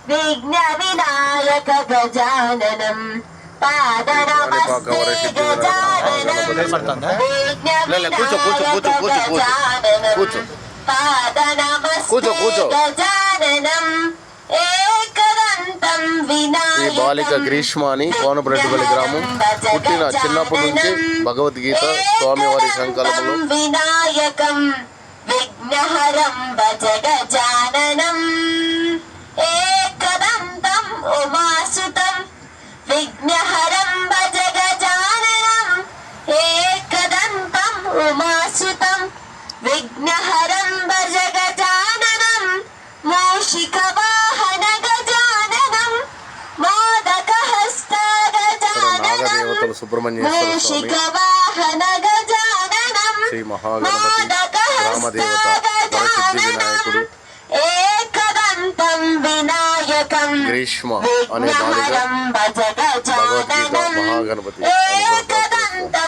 విఘ్న వినాయక గజాననం పాదనమస్తే గజాననం విఘ్న వినాయక గజాననం పాదనమస్తే గజాననం ఏకదంతం ఈ బాలిక గ్రీష్మ అని కోనపరెడ్డిపల్లి గ్రామం. పుట్టిన చిన్నప్పటి నుంచి భగవద్గీత స్వామివారి సంకల్పంలో వినాయకం విఘ్నహరం భజ గజాననం ఏకదంతం ఉమాసుతం విఘ్నహరం భజ గజాననం ఏకదంతం ఉమాసుతం విఘ్నహరం భజ గజాననం మూషిక వాహన గజాననం మోదక హస్త గజాననం నాగదేవతలు సుబ్రహ్మణ్యేశ్వర మూషిక స్వామి, వాహన గజాననం శ్రీ మహాగణపతి, రామదేవత, వరసిద్ధి వినాయకుడు, ఏకదంతం వినాయకం గ్రీష్మ అనే బాలిక విఘ్నహరం భజ భగవద్గీత గజాననం మహాగణపతి ఏకదంతం